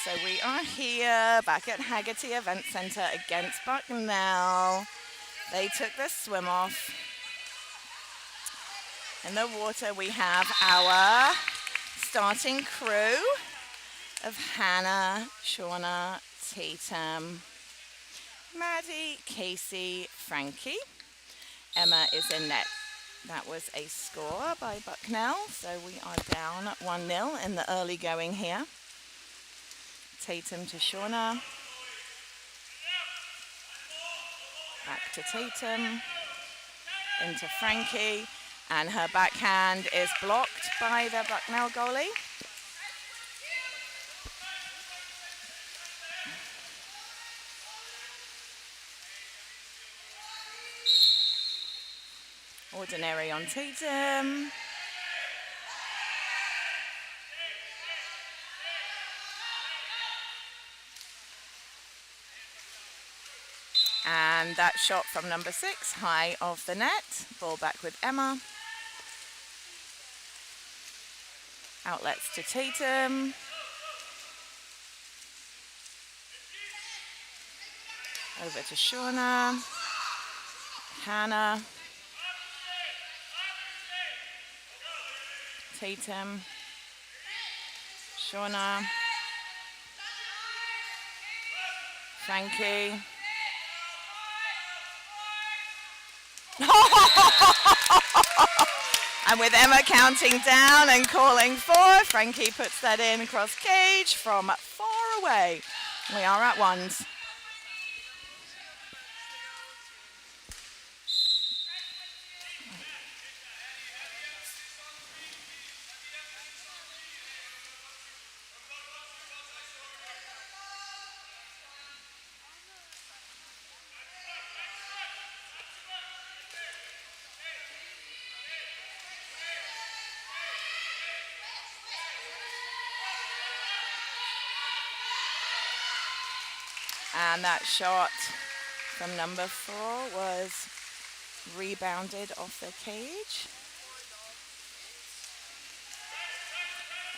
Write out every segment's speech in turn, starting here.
So we are here back at Haggerty Event Centre against Bucknell. They took the swim off. In the water we have our starting crew of Hannah, Shauna, Tatum, Maddie, Casey, Frankie. Emma is in net. That was a score by Bucknell, so we are down 1-0 in the early going here. Tatum to Shauna. Back to Tatum. Into Frankie. And her backhand is blocked by the Bucknell goalie. Ordinary on Tatum. And that shot from number 6, high of the net. Ball back with Emma. Outlets to Tatum. Over to Shauna. Hannah. Tatum. Shauna. Frankie. And with Emma counting down and calling for, Frankie puts that in cross cage from far away. We are at ones. And that shot from number 4 was rebounded off the cage.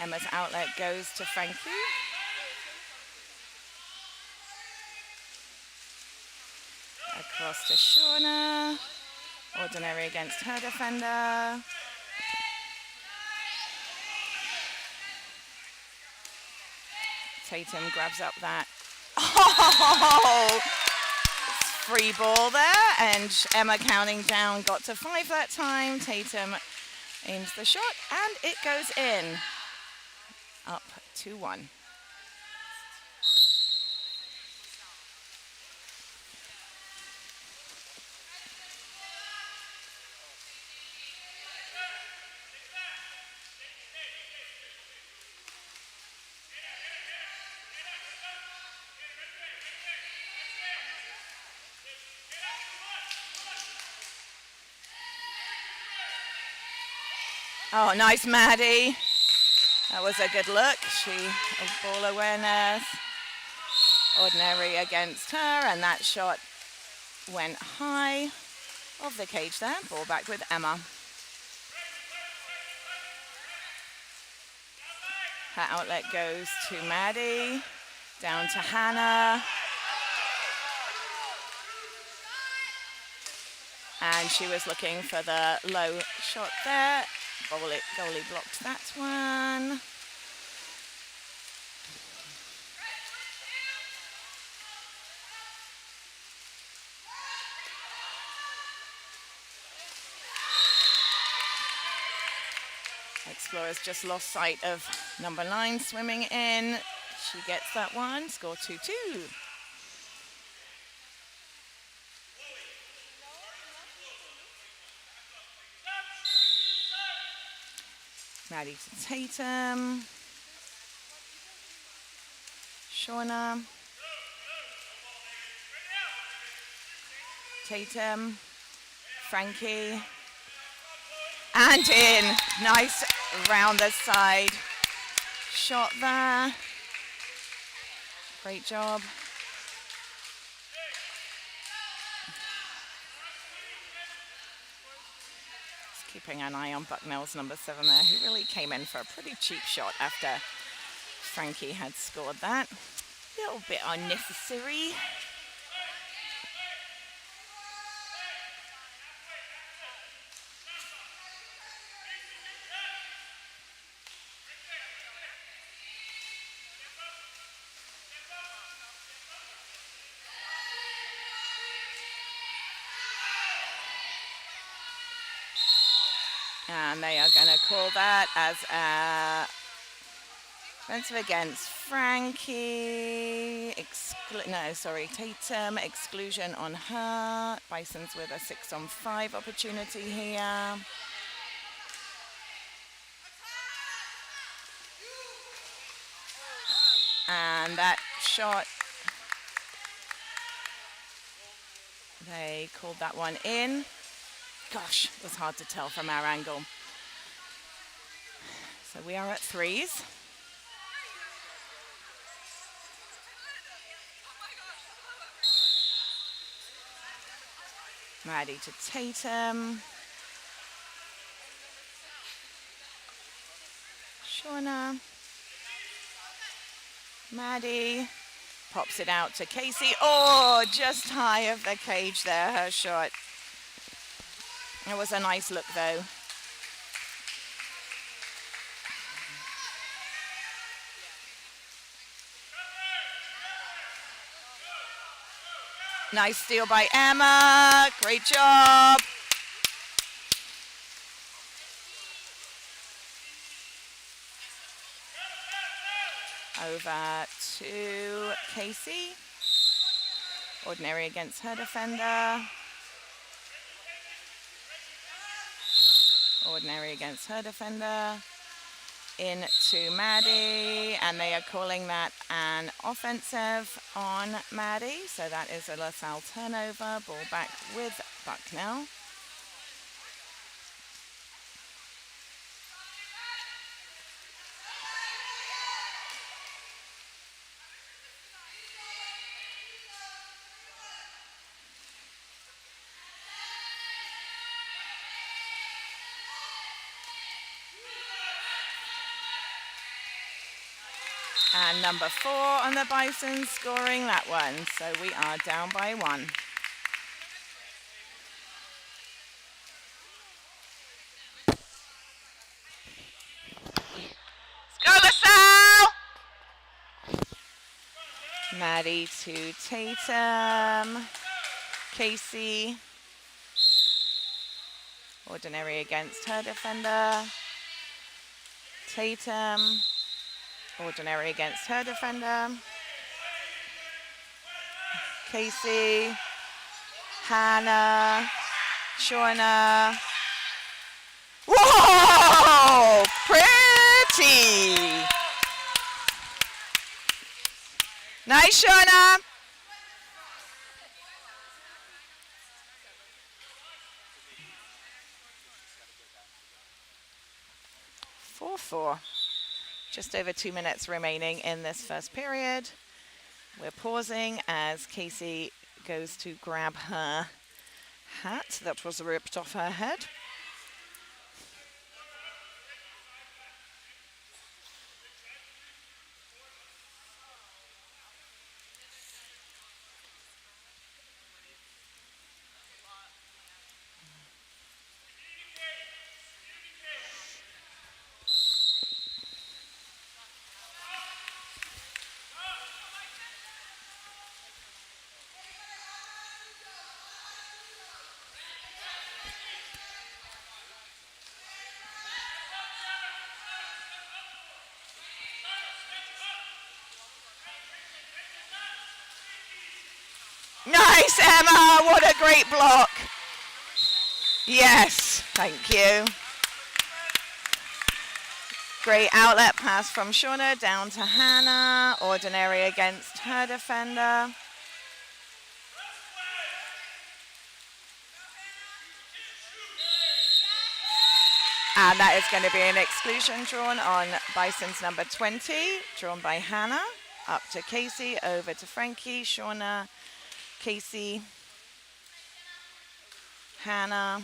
Emma's outlet goes to Frankie. Across to Shauna. Ordinary against her defender. Tatum grabs up that. Oh! Free ball there, and Emma counting down, got to 5 that time. Tatum aims the shot, and it goes in. Up 2-1. Oh, nice Maddie. That was a good look. She has ball awareness. Ordinary against her, and that shot went high of the cage there. Ball back with Emma. Her outlet goes to Maddie. Down to Hannah. And she was looking for the low shot there. Goalie blocked that one. Explorers just lost sight of number 9 swimming in. She gets that one. Score 2-2. Maddie to Tatum. Shauna. Tatum. Frankie. And in. Nice round the side. Shot there. Great job. Keeping an eye on Bucknell's number 7 there, who really came in for a pretty cheap shot after Frankie had scored that. A little bit unnecessary. And they are going to call that as a offensive against Frankie. Tatum. Exclusion on her. Bison's with a 6-on-5 opportunity here. And that shot, they called that one in. Gosh, it was hard to tell from our angle. So we are at threes. Maddie to Tatum. Shauna. Maddie pops it out to Casey. Oh, just high of the cage there, her shot. It was a nice look, though. Nice steal by Emma. Great job. Over to Casey. Ordinary against her defender. Ordinary against her defender. In to Maddie, and they are calling that an offensive on Maddie. So that is a LaSalle turnover. Ball back with Bucknell. And number 4 on the Bison scoring that one. So we are down by 1. Go LaSalle! Maddie to Tatum. Casey. Ordinary against her defender. Tatum. Ordinary against her defender. Casey, Hannah, Shauna. Whoa! Pretty! Nice, Shauna. Four. Just over 2 minutes remaining in this first period. We're pausing as Casey goes to grab her hat that was ripped off her head. Nice, Emma. What a great block. Yes, thank you. Great outlet pass from Shauna down to Hannah. Ordinary against her defender. And that is going to be an exclusion drawn on Bison's number 20, drawn by Hannah. Up to Casey, over to Frankie, Shauna, Casey, Hannah.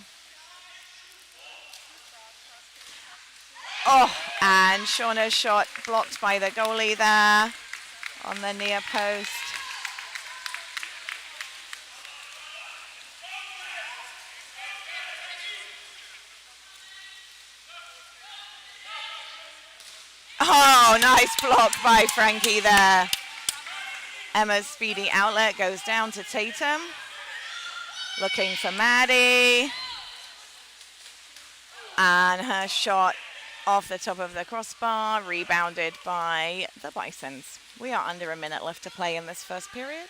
Oh, and Shauna's shot blocked by the goalie there on the near post. Oh, nice block by Frankie there. Emma's speedy outlet goes down to Tatum. Looking for Maddie. And her shot off the top of the crossbar, rebounded by the Bisons. We are under a minute left to play in this first period.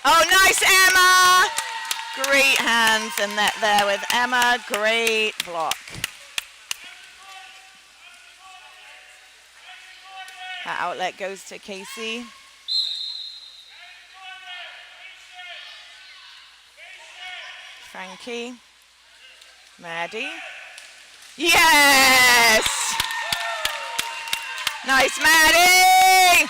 Oh, nice, Emma! Great hands and net there with Emma. Great block. Her outlet goes to Casey. Frankie. Maddie. Yes! Nice, Maddie!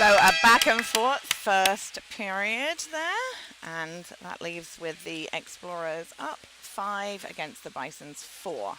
So a back and forth first period there, and that leaves with the Explorers up 5 against the Bisons 4.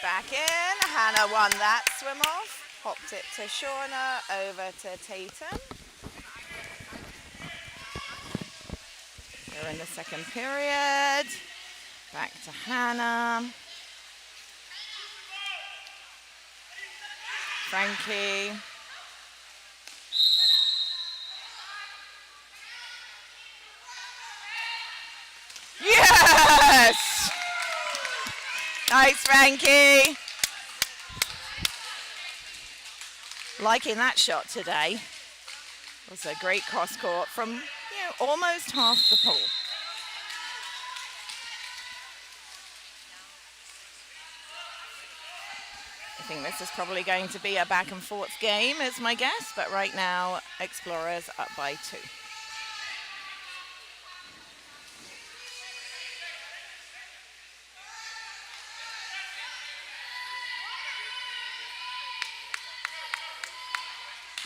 Back in, Hannah won that swim off, popped it to Shauna, over to Tatum. in the second period. Back to Hannah. Frankie. Yes! Nice, Frankie. Liking that shot today. It was a great cross court from almost half the pool. I think this is probably going to be a back and forth game is my guess, but right now Explorers up by 2.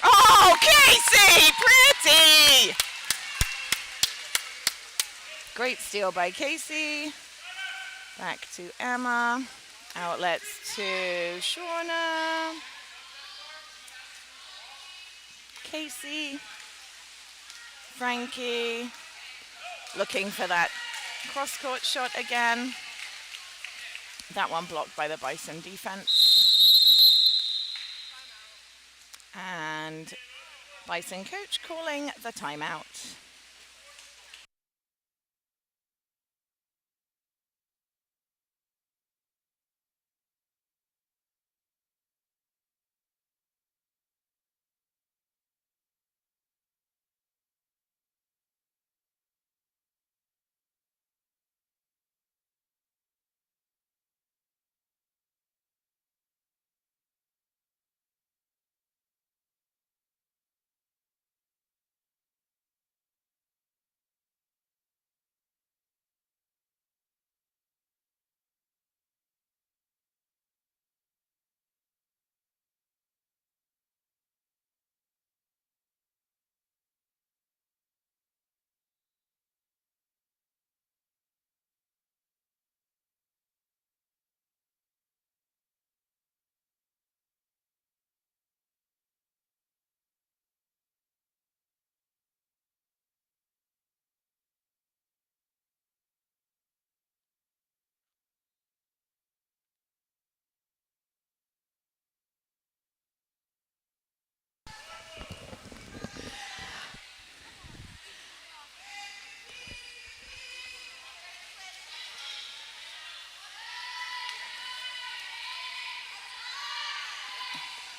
Oh, Casey! Pretty! Great steal by Casey. Back to Emma. Outlets to Shauna. Casey. Frankie. Looking for that cross-court shot again. That one blocked by the Bison defense. And Bison coach calling the timeout.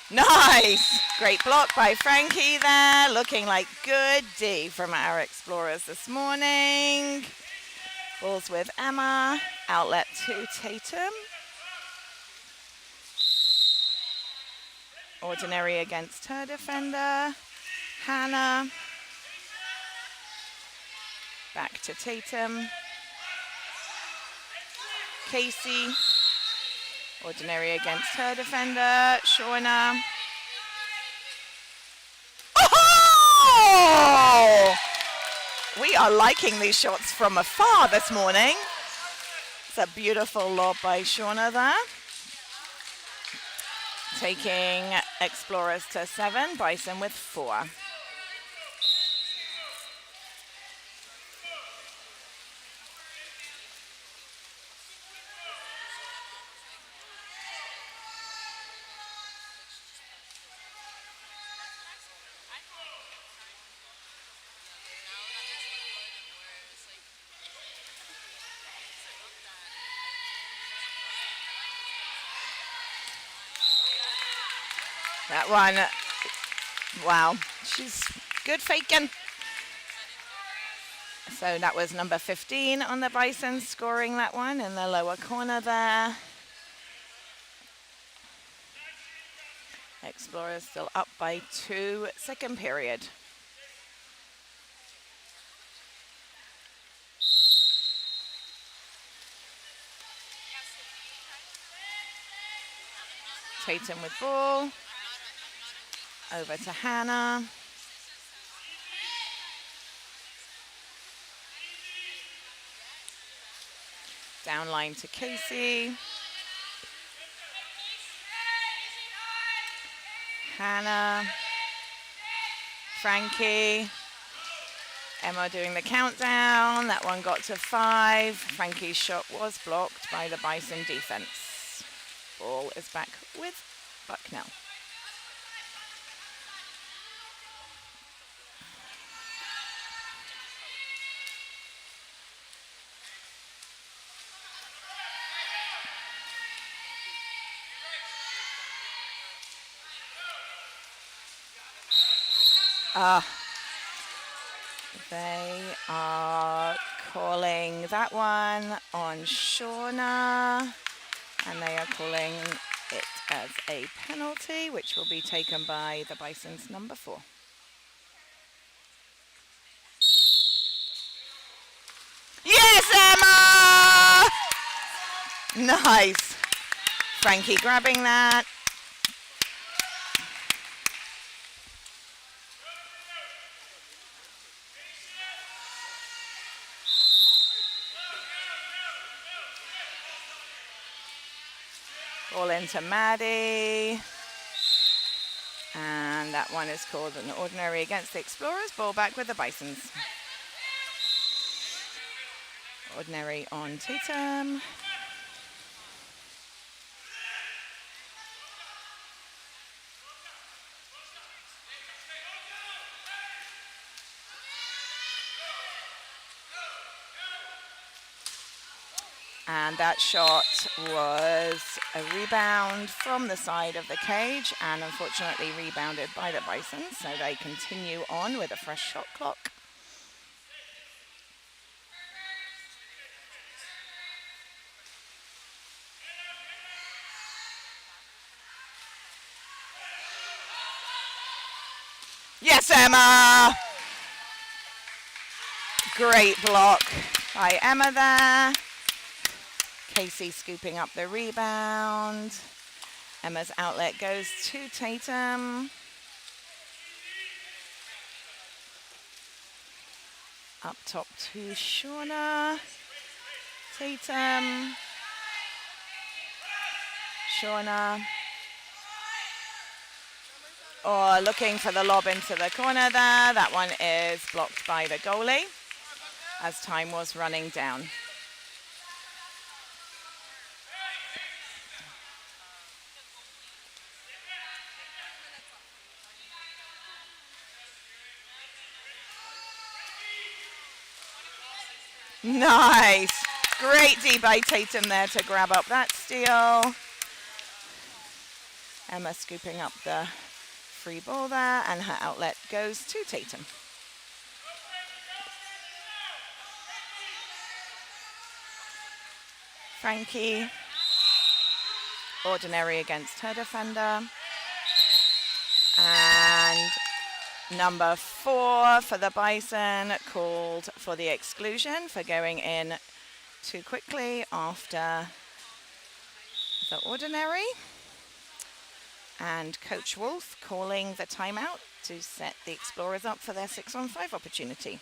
Nice! Great block by Frankie there. Looking like good D from our Explorers this morning. Balls with Emma. Outlet to Tatum. Ordinary against her defender. Hannah. Back to Tatum. Casey. Ordinary against her defender. Shauna. Oh! We are liking these shots from afar this morning. It's a beautiful lob by Shauna there. Taking Explorers to 7, Bison with 4. That one, wow, she's good faking. So that was number 15 on the Bison scoring that one in the lower corner there. Explorers still up by 2, second period. Tatum with ball. Over to Hannah. Down line to Casey. Hannah. Frankie. Emma doing the countdown. That one got to 5. Frankie's shot was blocked by the Bison defense. Ball is back with Bucknell. They are calling that one on Shauna, and they are calling it as a penalty, which will be taken by the Bison's number 4. Yes, Emma! Nice. Frankie grabbing that. Ball into Maddie. And that one is called an ordinary against the Explorers. Ball back with the Bisons. Ordinary on Tatum. And that shot was a rebound from the side of the cage and unfortunately rebounded by the Bison. So they continue on with a fresh shot clock. Yes, Emma! Great block by Emma there. Casey scooping up the rebound. Emma's outlet goes to Tatum. Up top to Shauna. Tatum. Shauna. Or looking for the lob into the corner there. That one is blocked by the goalie as time was running down. Nice. Great D by Tatum there to grab up that steal. Emma scooping up the free ball there, and her outlet goes to Tatum. Frankie, ordinary against her defender. And number 4 for the Bison called for the exclusion for going in too quickly after the ordinary. And Coach Wolf calling the timeout to set the Explorers up for their 6-on-5 opportunity.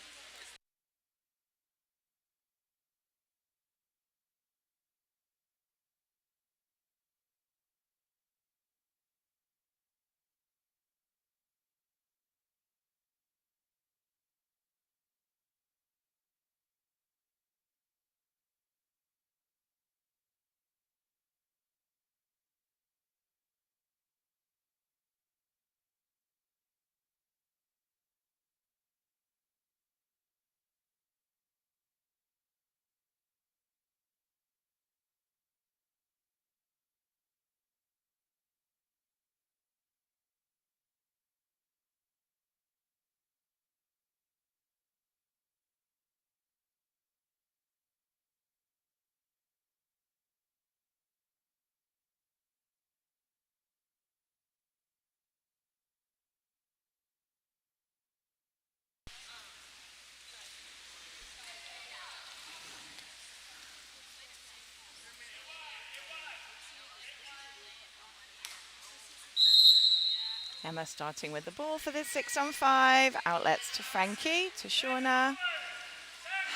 Emma starting with the ball for this 6-on-5. Outlets to Frankie, to Shauna,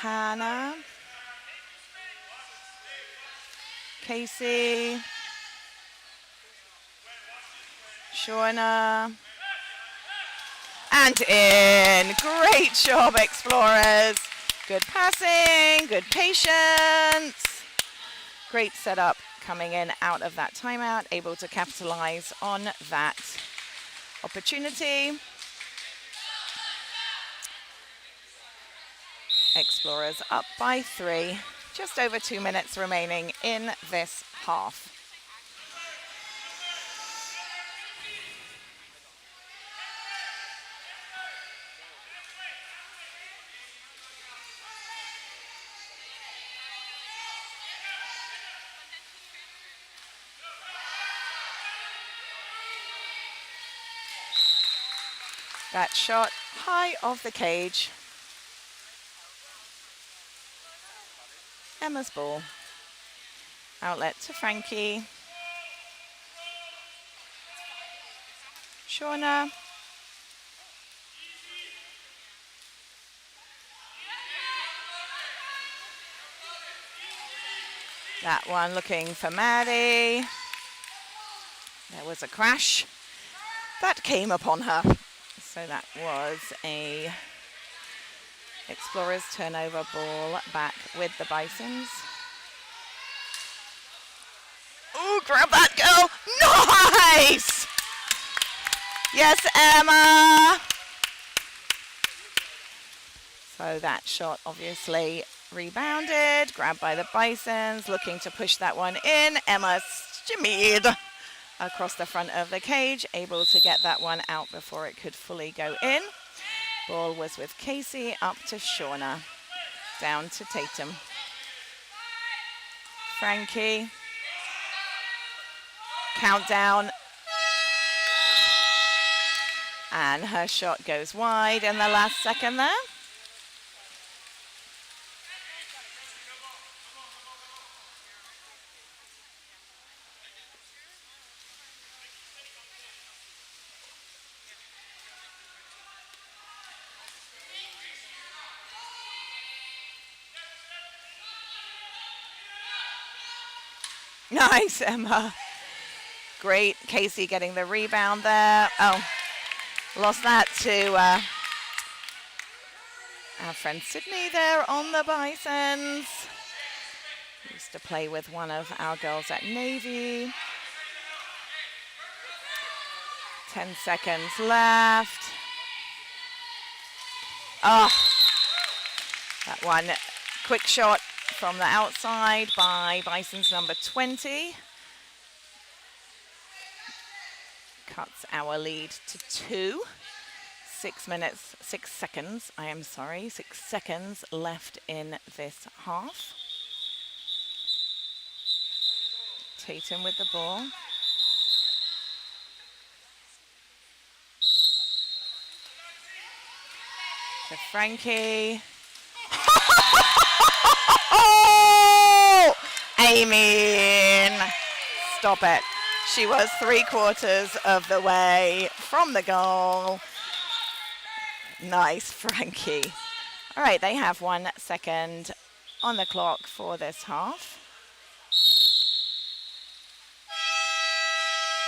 Hannah, Casey, Shauna, And in. Great job, Explorers. Good passing, good patience. Great setup coming in out of that timeout, able to capitalize on that opportunity. Explorers up by 3. Just over 2 minutes remaining in this half. That shot high off the cage. Emma's ball. Outlet to Frankie. Shauna. That one looking for Maddie. There was a crash. That came upon her. So that was a Explorers turnover ball back with the Bisons. Ooh, grab that girl. Nice! Yes, Emma. So that shot obviously rebounded, grabbed by the Bisons, looking to push that one in. Emma shimmied across the front of the cage, able to get that one out before it could fully go in. Ball was with Casey, up to Shauna, down to Tatum. Frankie. Countdown. And her shot goes wide in the last second there. Nice, Emma. Great. Casey getting the rebound there. Oh, lost that to our friend Sydney there on the Bisons. Used to play with one of our girls at Navy. 10 seconds left. Oh, that one. Quick shot from the outside by Bison's number 20. Cuts our lead to 2. 6 seconds, 6 seconds left in this half. Tatum with the ball. To Frankie. Oh! Amy! Stop it. She was 3/4 of the way from the goal. Nice, Frankie. All right, they have 1 second on the clock for this half.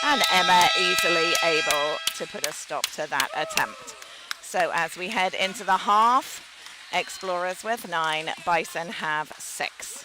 And Emma easily able to put a stop to that attempt. So as we head into the half, Explorers with 9, Bison have 6.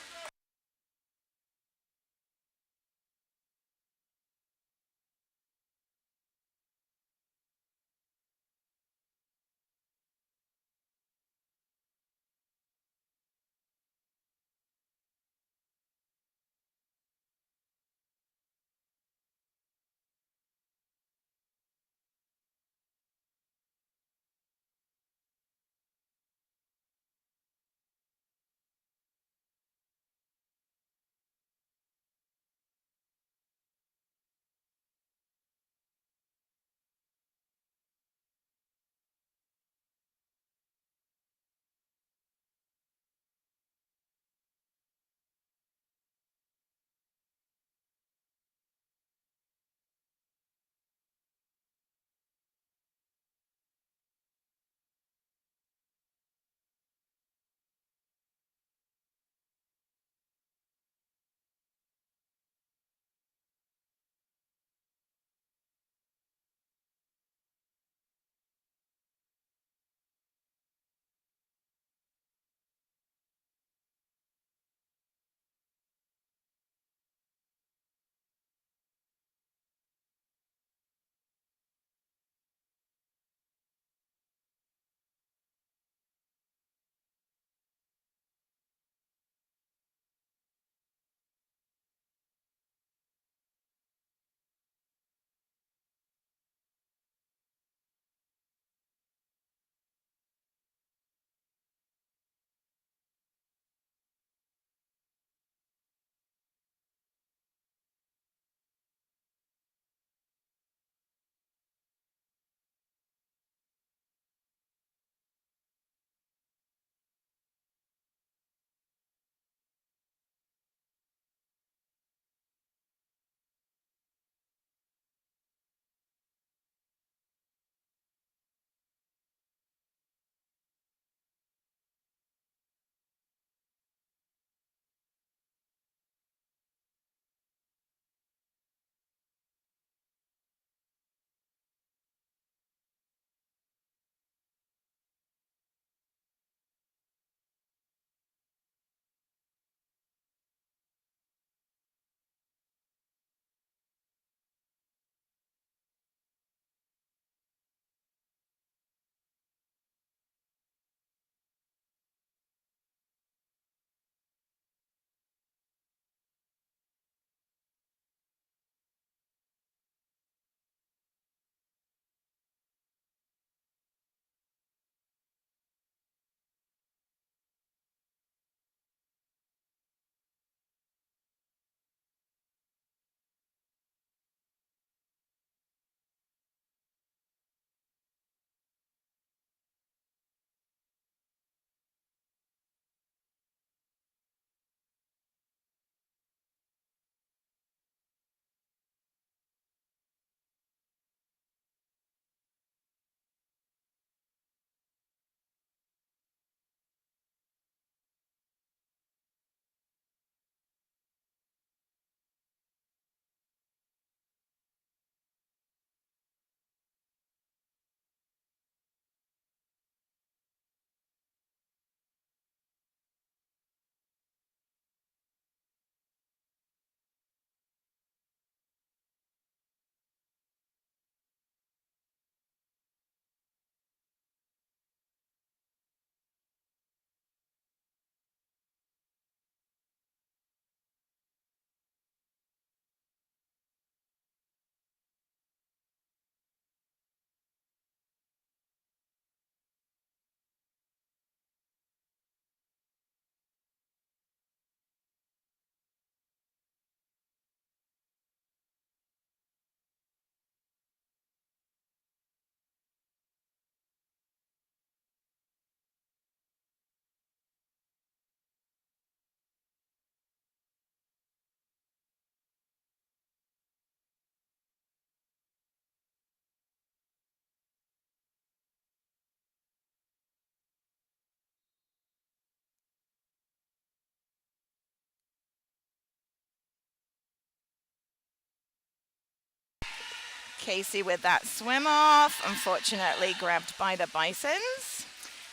Casey with that swim off, unfortunately grabbed by the Bisons.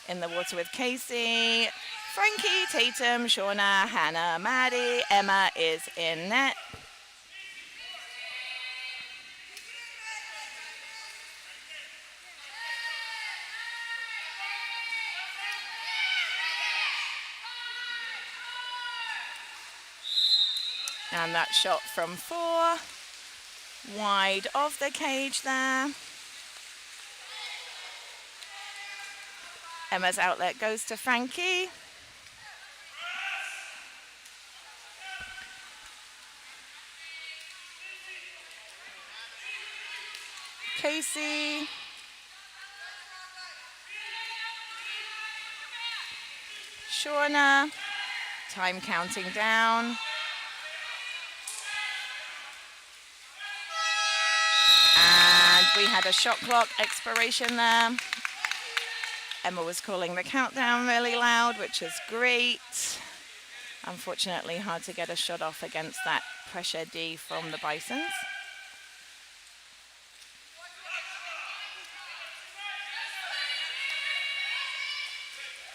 In the water with Casey. Frankie, Tatum, Shauna, Hannah, Maddie, Emma is in net. And that shot from 4, wide of the cage there. Emma's outlet goes to Frankie. Casey. Shauna. Time counting down. And we had a shot clock expiration there. Emma was calling the countdown really loud, which is great. Unfortunately, hard to get a shot off against that pressure D from the Bisons.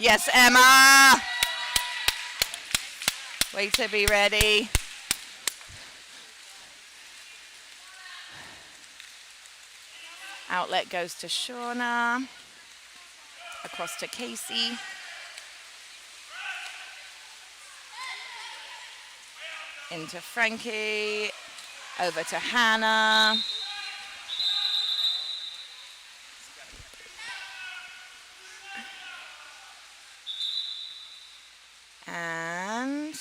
Yes, Emma! Way to be ready. Outlet goes to Shauna. Across to Casey. Into Frankie. Over to Hannah. And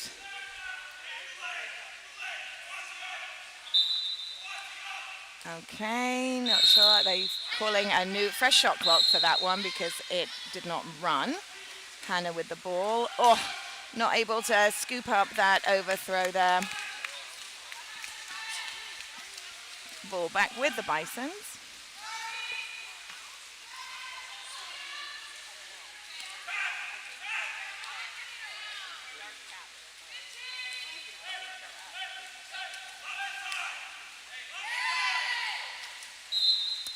okay, not sure. They're calling a new fresh shot clock for that one because it did not run. Hannah with the ball. Oh, not able to scoop up that overthrow there. Ball back with the Bisons.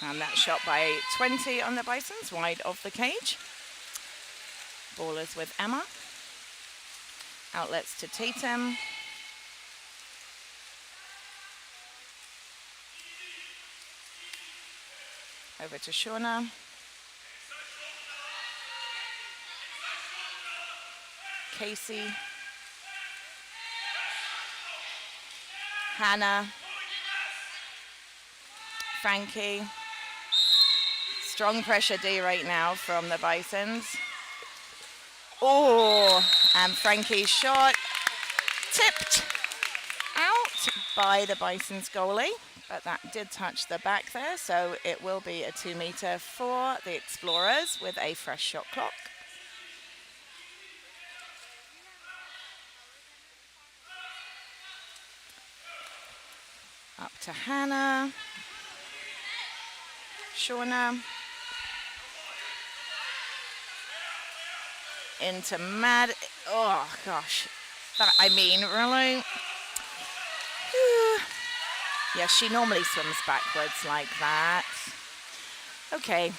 And that shot by 20 on the Bisons, wide of the cage. Ball is with Emma. Outlets to Tatum. Over to Shauna. Casey. Hannah. Frankie. Strong pressure D right now from the Bisons. Oh, and Frankie's shot tipped out by the Bisons goalie, but that did touch the back there, so it will be a 2-meter for the Explorers with a fresh shot clock. Up to Hannah. Shauna. Into Mad. Oh, gosh. That, I mean, really? Whew. Yeah, she normally swims backwards like that. Okay.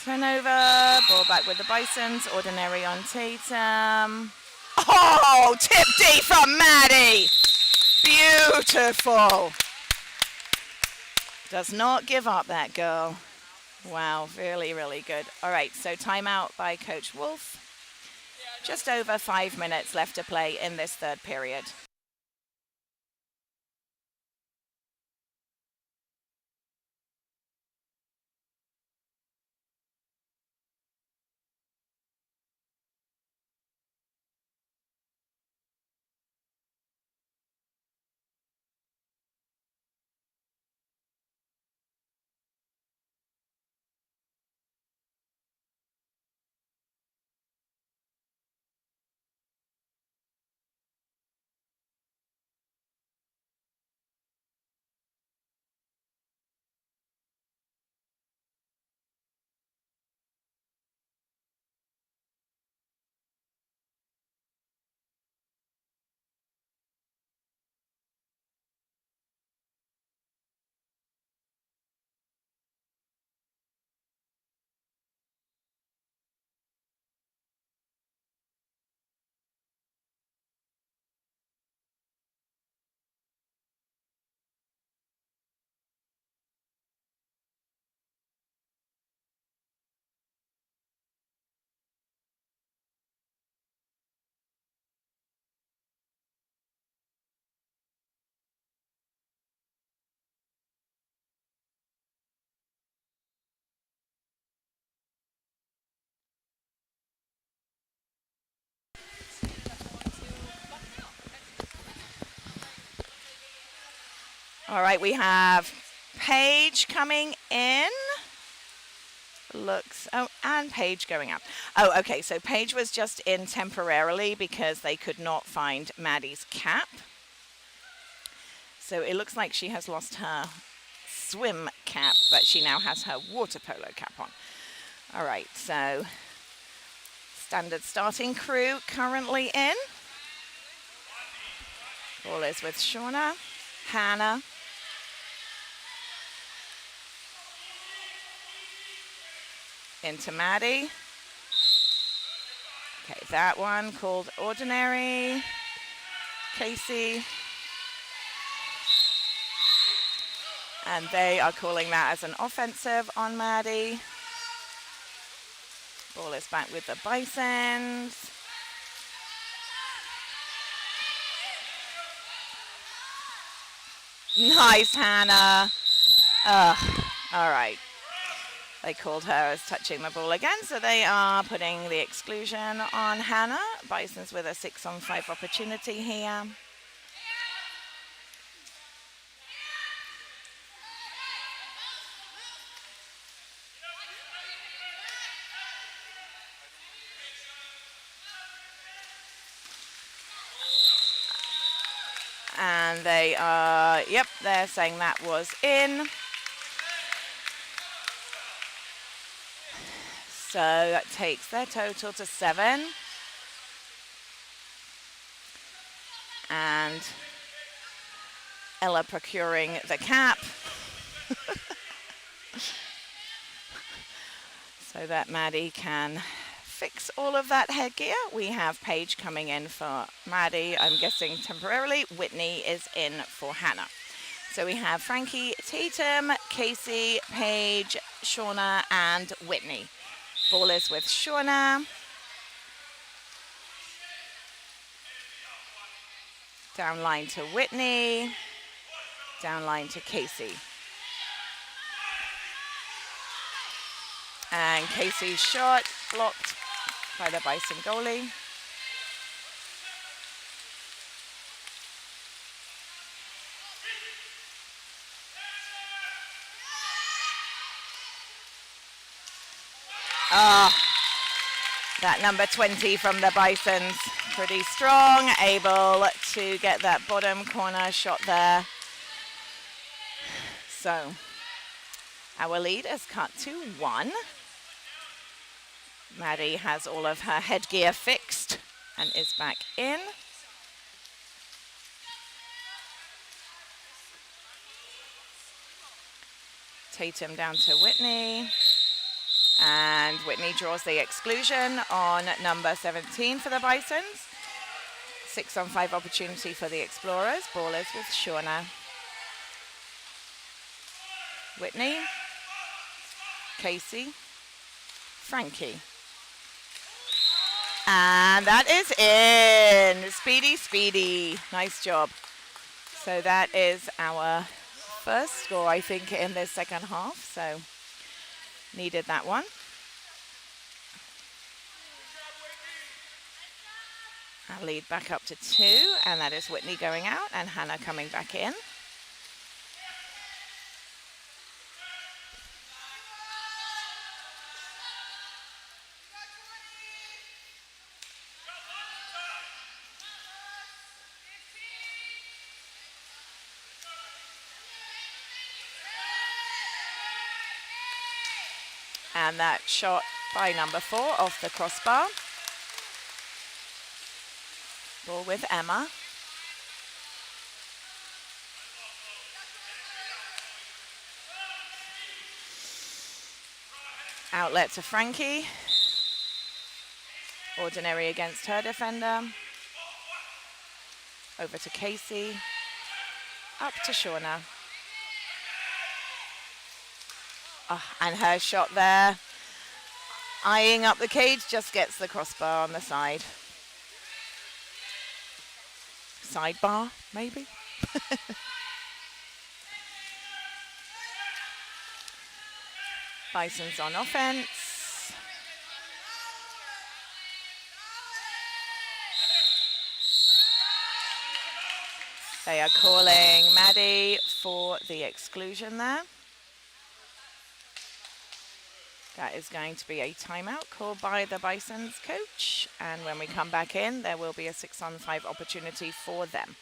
Turnover. Ball back with the Bisons. Ordinary on Tatum. Oh, tip D from Maddie. Beautiful. Does not give up, that girl. Wow, really, really good. All right, so timeout by Coach Wolf. Just over 5 minutes left to play in this third period. All right, we have Paige coming in. Looks, oh, and Paige going up. Oh, okay, so Paige was just in temporarily because they could not find Maddie's cap. So it looks like she has lost her swim cap, but she now has her water polo cap on. All right, so standard starting crew currently in. Ball is with Shauna, Hannah, into Maddie. Okay, that one called ordinary. Casey. And they are calling that as an offensive on Maddie. Ball is back with the Bisons. Nice, Hannah. All right. They called her as touching the ball again, so they are putting the exclusion on Hannah. Bisons with a 6-on-5 opportunity here. And they are, yep, they're saying that was in. So that takes their total to 7. And Ella procuring the cap. So that Maddie can fix all of that headgear. We have Paige coming in for Maddie, I'm guessing temporarily. Whitney is in for Hannah. So we have Frankie, Tatum, Casey, Paige, Shauna, and Whitney. Ball is with Shauna. Down line to Whitney. Down line to Casey. And Casey's shot blocked by the Bison goalie. That number 20 from the Bisons, pretty strong, able to get that bottom corner shot there. So our lead is cut to 1. Maddie has all of her headgear fixed and is back in. Tatum down to Whitney. And Whitney draws the exclusion on number 17 for the Bisons. 6-on-5 opportunity for the Explorers. Ball is with Shauna. Whitney. Casey. Frankie. And that is in. Speedy, speedy. Nice job. So that is our first score, I think, in this second half. So needed that one. Our lead back up to 2, and that is Whitney going out and Hannah coming back in. And that shot by number 4 off the crossbar. Ball with Emma. Outlet to Frankie. Ordinary against her defender. Over to Casey. Up to Shauna. Oh, and her shot there, eyeing up the cage, just gets the crossbar on the side. Sidebar, maybe? Bison's on offense. They are calling Maddie for the exclusion there. That is going to be a timeout called by the Bison's coach. And when we come back in, there will be a 6-on-5 opportunity for them.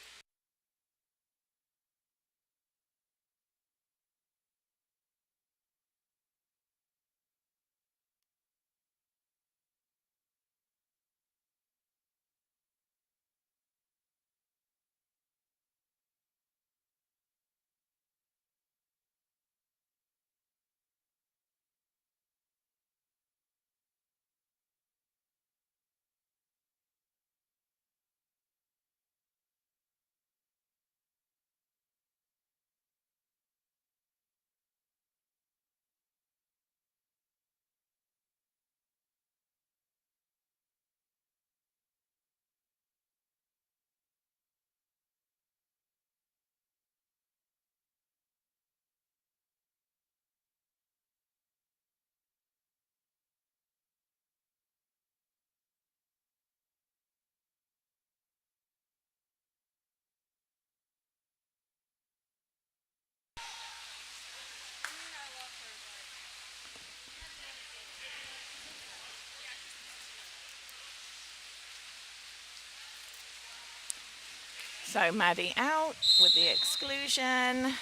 So Maddie out with the exclusion.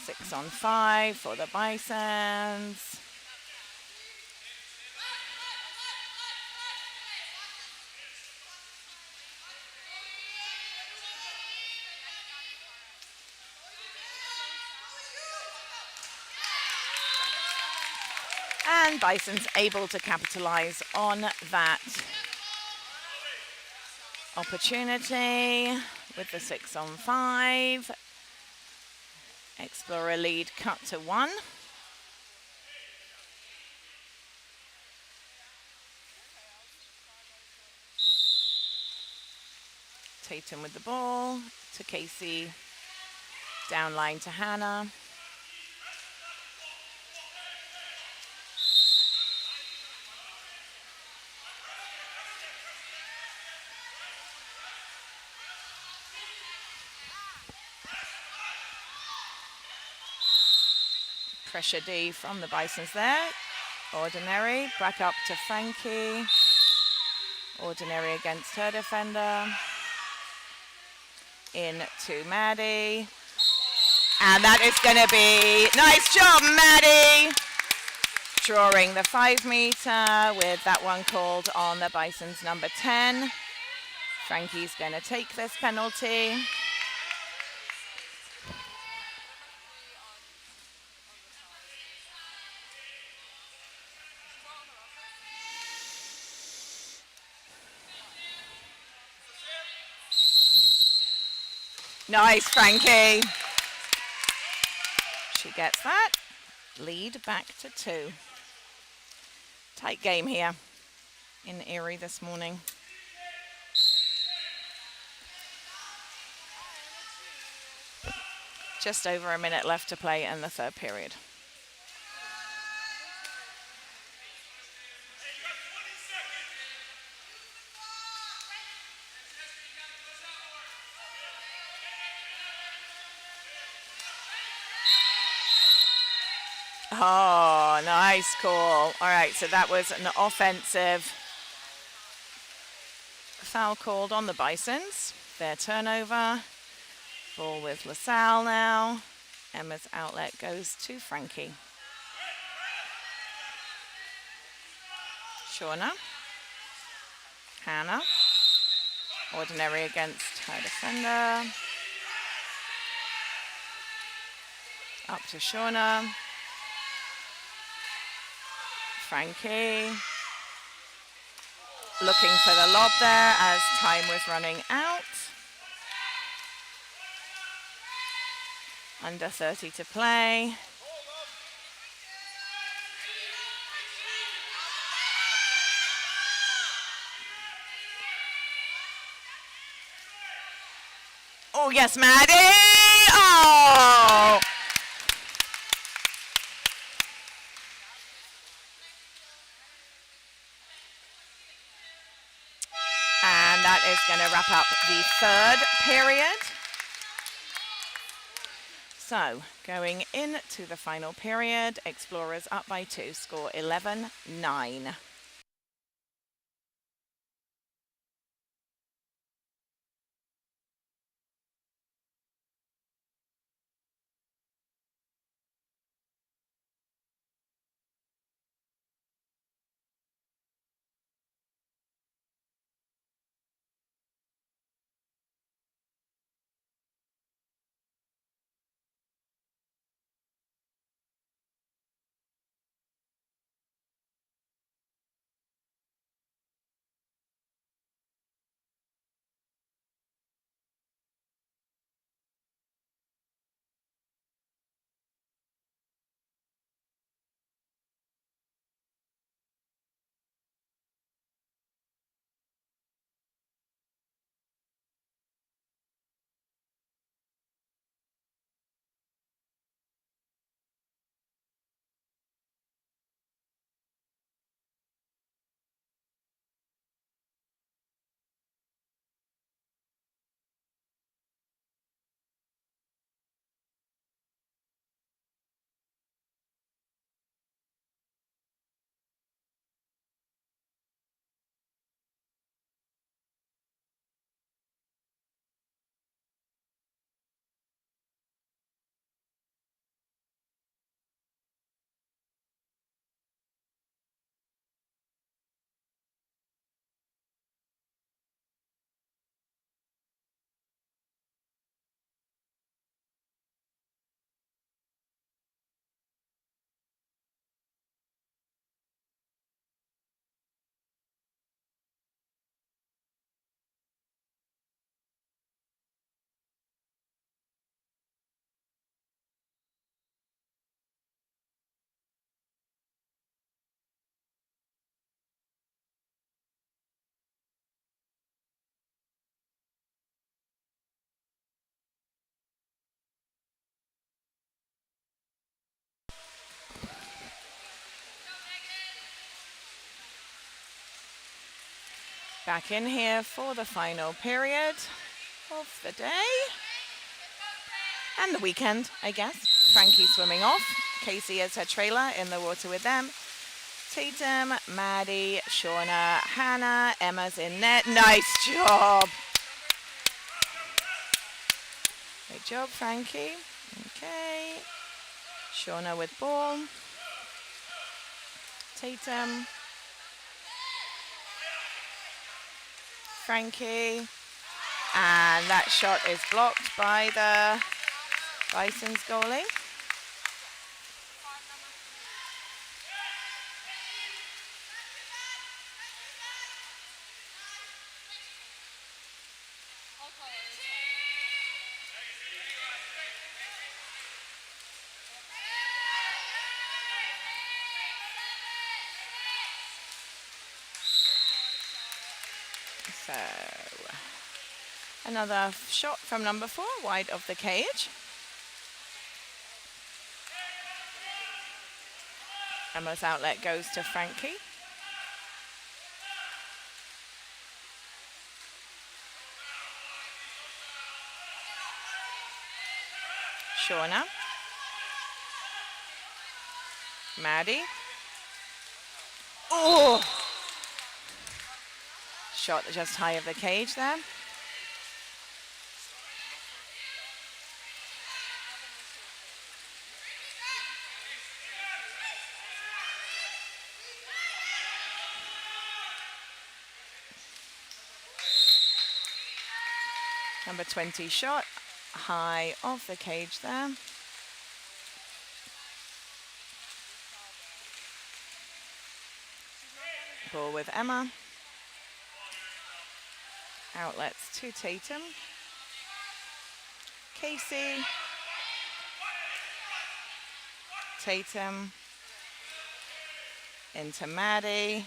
6-on-5 for the Bisons. And Bison's able to capitalize on that opportunity with the 6-on-5. Explorer lead cut to 1. Tatum with the ball to Casey. Down line to Hannah. Pressure D from the Bisons there. Ordinary, back up to Frankie. Ordinary against her defender. In to Maddie. And that is going to be, nice job, Maddie! Drawing the 5 meter with that one called on the Bisons number 10. Frankie's going to take this penalty. Nice, Frankie. She gets that. Lead back to 2. Tight game here in Erie this morning. Just over a minute left to play in the 3rd period. Oh, nice call. All right, so that was an offensive foul called on the Bisons. Their turnover. Ball with LaSalle now. Emma's outlet goes to Frankie. Shauna. Hannah. Ordinary against her defender. Up to Shauna. Frankie. Looking for the lob there as time was running out. Under 30 to play. Oh, yes, Maddie! Oh! And that is going to wrap up the third period. So, going into the final period, Explorers up by 2, score 11-9. Back in here for the final period of the day. And the weekend, I guess. Frankie swimming off. Casey is her trailer in the water with them. Tatum, Maddie, Shauna, Hannah, Emma's in net. Nice job. Great job, Frankie. Okay. Shauna with ball. Tatum. Frankie. And that shot is blocked by the Bison's goalie. So, another shot from number 4, wide of the cage. Emma's outlet goes to Frankie. Shauna. Maddie. Oh! Shot just high of the cage there. Number 20 shot, high off the cage there. Ball with Emma. Outlets to Tatum. Casey. Tatum. Into Maddie.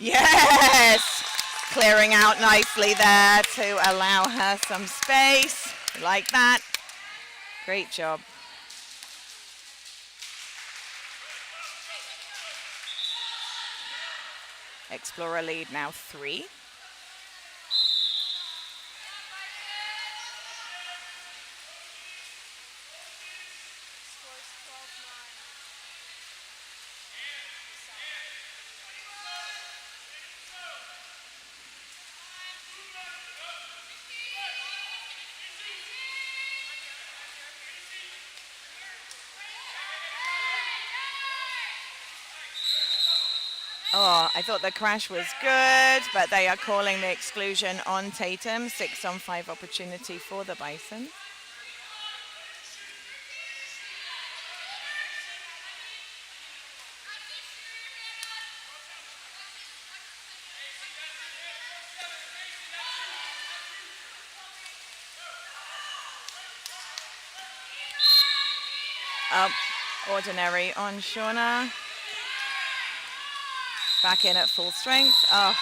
Yes! Clearing out nicely there to allow her some space. Like that. Great job. Explorer lead now 3. Oh, I thought the crash was good, but they are calling the exclusion on Tatum. 6-on-5 opportunity for the Bison. Ordinary on Shauna. Back in at full strength. Oh,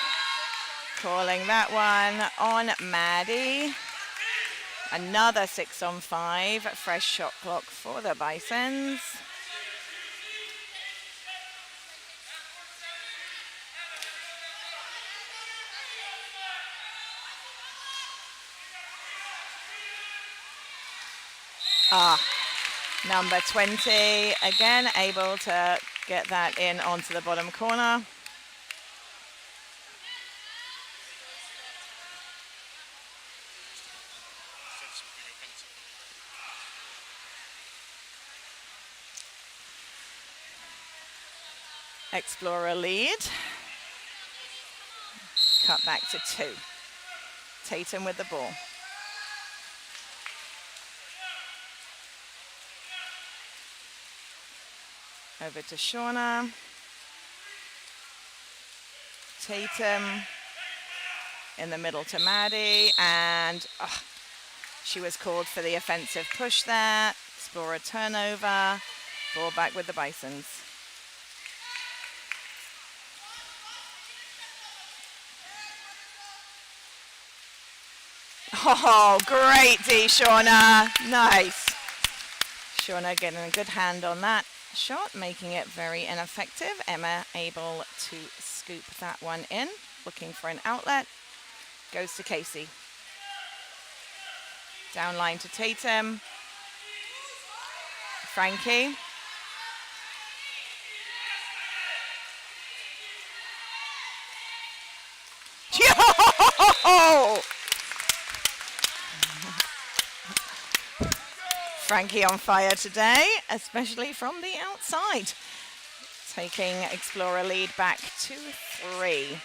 calling that one on Maddie. Another 6-on-5. Fresh shot clock for the Bisons. Number 20, again, able to get that in onto the bottom corner. Explorer lead. Cut back to 2. Tatum with the ball. Over to Shauna. Tatum in the middle to Maddie, and she was called for the offensive push there. Explorer turnover. Ball back with the Bisons. Oh, great D, Shauna. Nice. Shauna getting a good hand on that shot, making it very ineffective. Emma able to scoop that one in, looking for an outlet. Goes to Casey. Down line to Tatum. Frankie. Yo! Frankie on fire today, especially from the outside. Taking Explorer lead back to 3.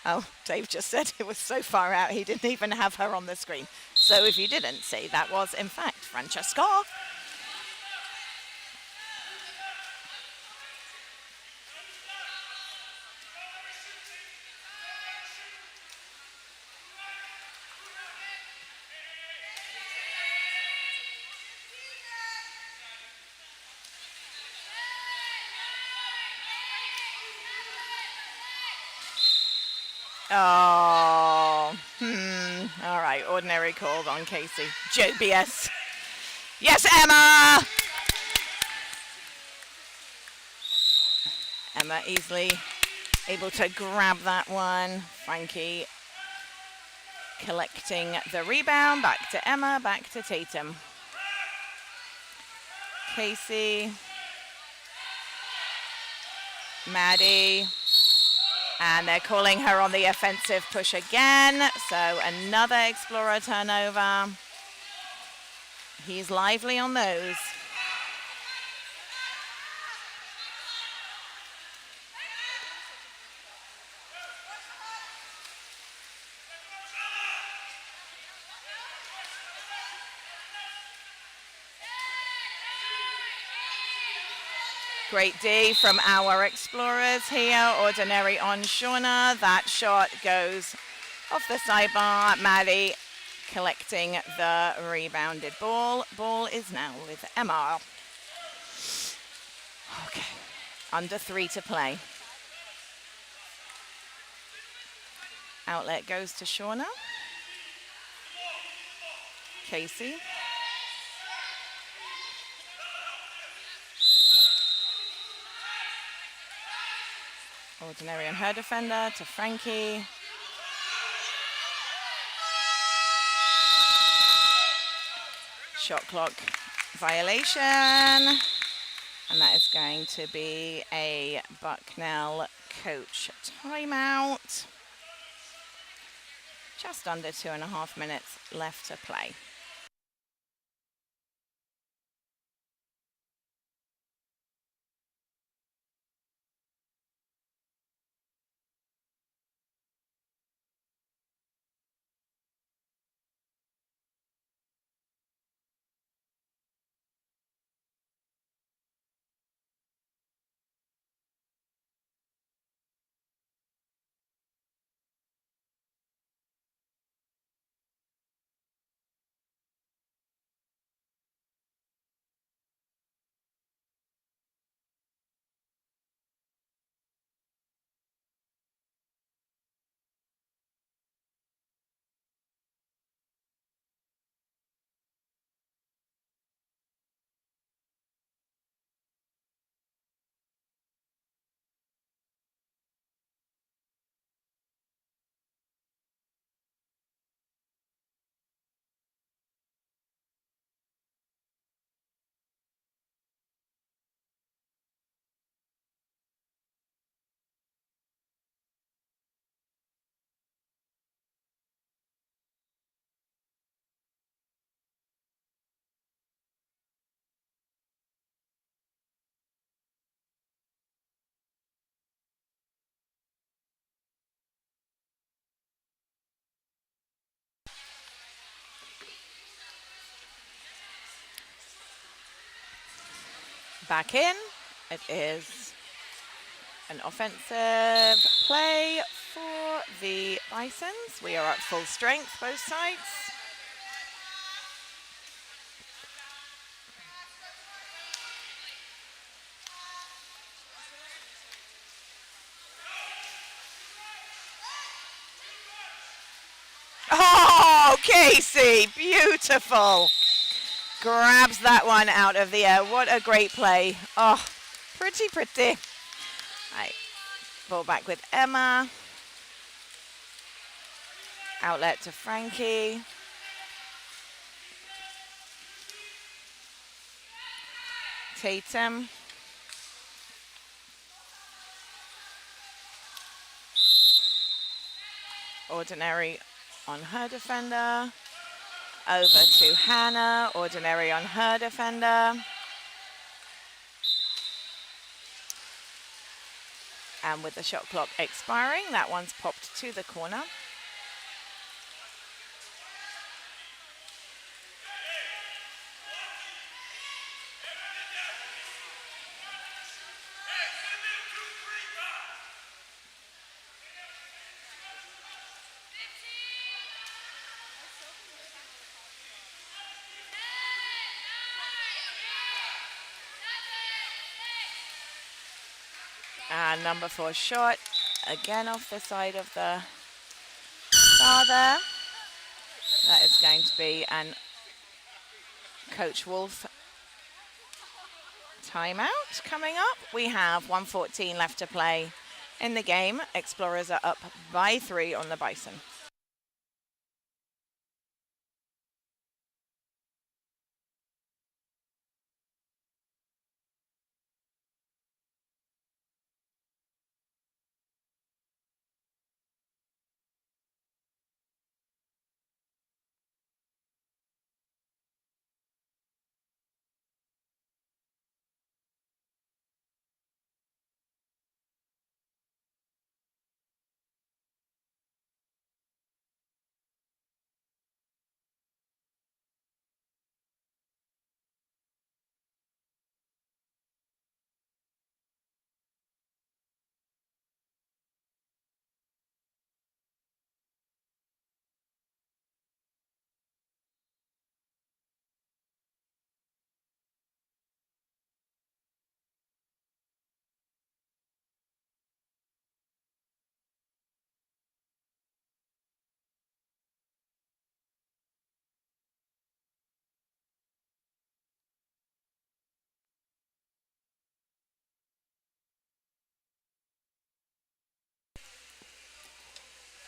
Oh, Dave just said it was so far out he didn't even have her on the screen. So if you didn't see, that was in fact Francesca. Oh, all right, ordinary called on Casey. JBS. Yes, Emma! Emma easily able to grab that one. Frankie collecting the rebound. Back to Emma, back to Tatum. Casey. Maddie. And they're calling her on the offensive push again. So another Explorer turnover. He's lively on those. Great D from our Explorers here. Ordinary on Shauna. That shot goes off the sidebar. Maddie collecting the rebounded ball. Ball is now with Emma. Okay, under 3 to play. Outlet goes to Shauna. Casey. Ordinary on her defender to Frankie. Shot clock violation. And that is going to be a Bucknell coach timeout. Just under 2.5 minutes left to play. Back in. It is an offensive play for the Bisons. We are at full strength, both sides. Oh, Casey, beautiful. Grabs that one out of the air. What a great play. Oh, pretty. Right, ball back with Emma. Outlet to Frankie. Tatum. Ordinary on her defender. Over to Hannah. Ordinary on her defender. And with the shot clock expiring, that one's popped to the corner. And number 4 shot, again off the side of the bar there. That is going to be an Coach Wolf timeout coming up. We have 1:14 left to play in the game. Explorers are up by 3 on the Bison.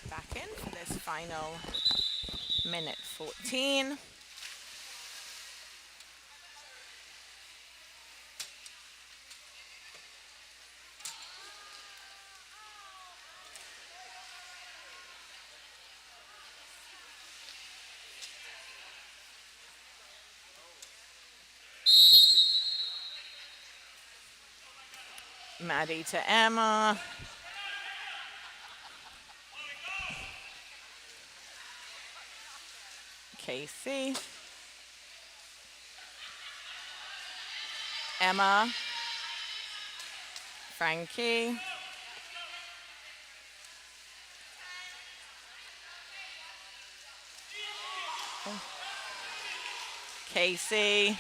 Back in for this final minute 14. Maddie to Emma. Casey. Emma. Frankie. Casey.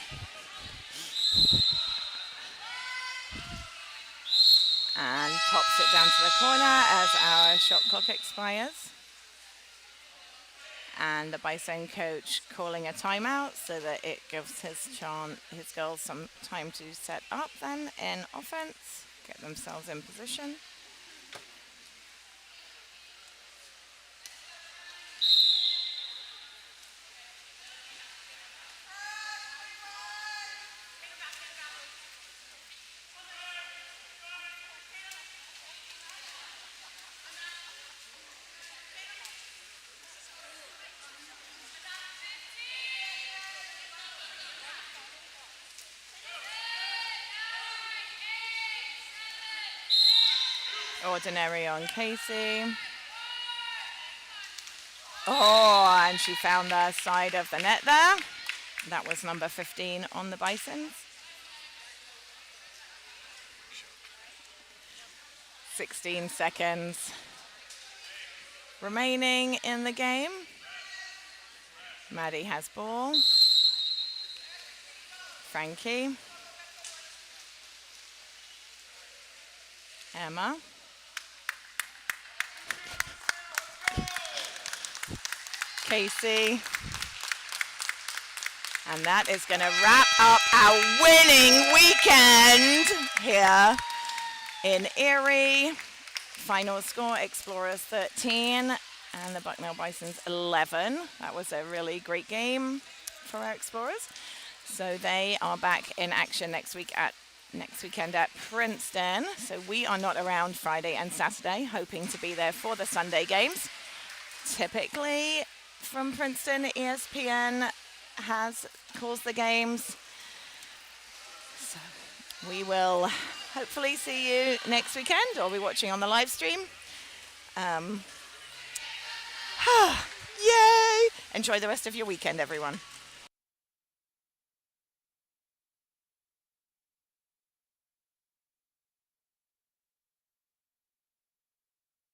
And pops it down to the corner as our shot clock expires. And the Bison coach calling a timeout so that it gives his girls some time to set up then in offense, get themselves in position. Ordinary on Casey. Oh, and she found the side of the net there. That was number 15 on the Bisons. 16 seconds remaining in the game. Maddie has ball. Frankie. Emma. Casey. And that is going to wrap up our winning weekend here in Erie. Final score, Explorers 13 and the Bucknell Bisons 11. That was a really great game for our Explorers. So they are back in action next weekend at Princeton. So we are not around Friday and Saturday, hoping to be there for the Sunday games. Typically from Princeton, ESPN calls the games. So we will hopefully see you next weekend or be watching on the live stream. Yay! Enjoy the rest of your weekend, everyone.